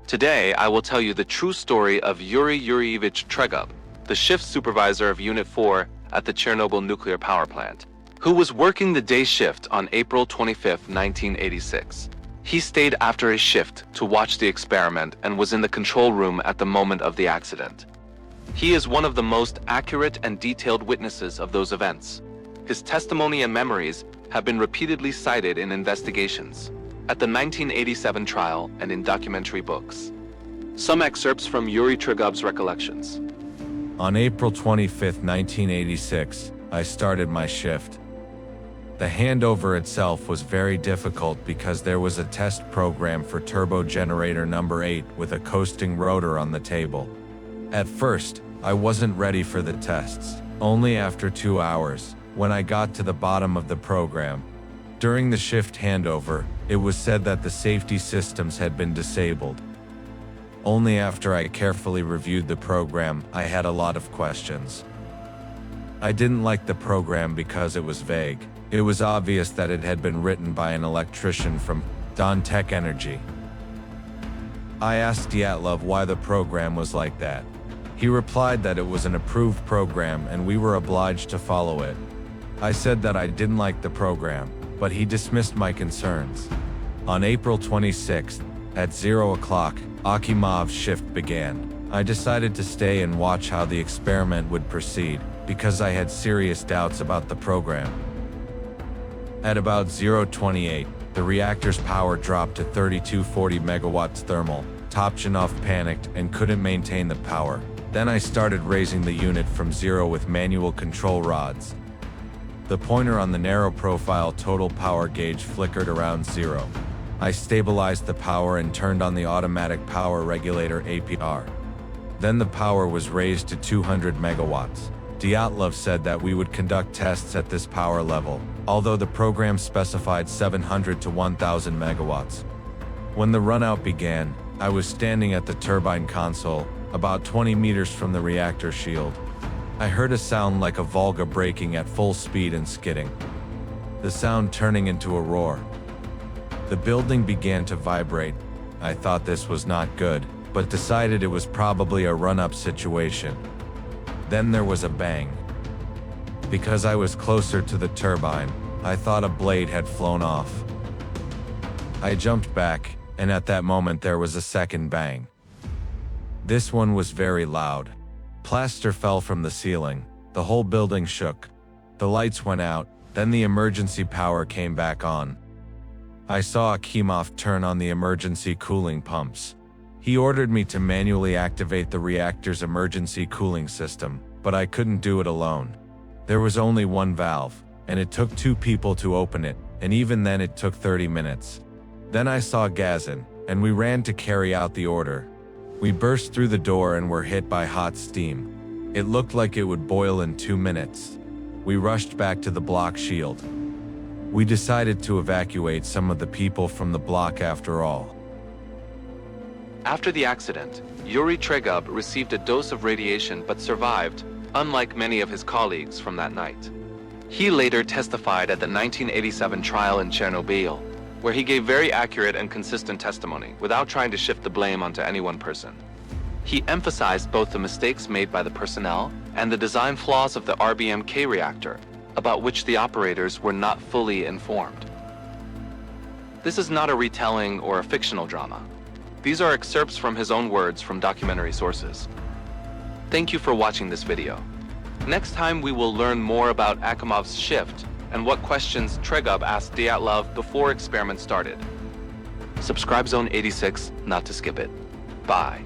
Today, I will tell you the true story of Yury Tregub, the shift supervisor of Unit 4 at the Chernobyl Nuclear Power Plant, who was working the day shift on April 25, 1986. He stayed after his shift to watch the experiment and was in the control room at the moment of the accident. He is one of the most accurate and detailed witnesses of those events. His testimony and memories have been repeatedly cited in investigations, at the 1987 trial, and in documentary books. Some excerpts from Yury Tregub's recollections. On April 25, 1986, I started my shift. The handover itself was very difficult because there was a test program for turbo generator number 8 with a coasting rotor on the table. At first, I wasn't ready for the tests. Only after 2 hours, when I got to the bottom of the program. During the shift handover, it was said that the safety systems had been disabled. Only after I carefully reviewed the program, I had a lot of questions. I didn't like the program because it was vague. It was obvious that it had been written by an electrician from Tech Energy. I asked Dyatlov why the program was like that. He replied that it was an approved program and we were obliged to follow it. I said that I didn't like the program, but he dismissed my concerns. On April 26th, at 0 o'clock, Akimov's shift began. I decided to stay and watch how the experiment would proceed, because I had serious doubts about the program. At about 0:28, the reactor's power dropped to 3240 megawatts thermal. Topchinov panicked and couldn't maintain the power. Then I started raising the unit from 0 with manual control rods. The pointer on the narrow profile total power gauge flickered around 0. I stabilized the power and turned on the automatic power regulator APR. Then the power was raised to 200 megawatts. Dyatlov said that we would conduct tests at this power level, although the program specified 700 to 1000 megawatts. When the runout began, I was standing at the turbine console, about 20 meters from the reactor shield. I heard a sound like a Volga braking at full speed and skidding. The sound turning into a roar. The building began to vibrate. I thought this was not good, but decided it was probably a run-up situation. Then there was a bang. Because I was closer to the turbine, I thought a blade had flown off. I jumped back, and at that moment there was a second bang. This one was very loud. Plaster fell from the ceiling. The whole building shook. The lights went out, then the emergency power came back on. I saw Akimov turn on the emergency cooling pumps. He ordered me to manually activate the reactor's emergency cooling system, but I couldn't do it alone. There was only one valve, and it took 2 people to open it, and even then it took 30 minutes. Then I saw Gazin, and we ran to carry out the order. We burst through the door and were hit by hot steam. It looked like it would boil in 2 minutes. We rushed back to the block shield. We decided to evacuate some of the people from the block after all. After the accident, Yury Tregub received a dose of radiation but survived, unlike many of his colleagues from that night. He later testified at the 1987 trial in Chernobyl, where he gave very accurate and consistent testimony without trying to shift the blame onto any one person. He emphasized both the mistakes made by the personnel and the design flaws of the RBMK reactor, about which the operators were not fully informed. This is not a retelling or a fictional drama. These are excerpts from his own words from documentary sources. Thank you for watching this video. Next time we will learn more about Akimov's shift and what questions Tregub asked Dyatlov before experiment started. Subscribe Zone 86 not to skip it. Bye.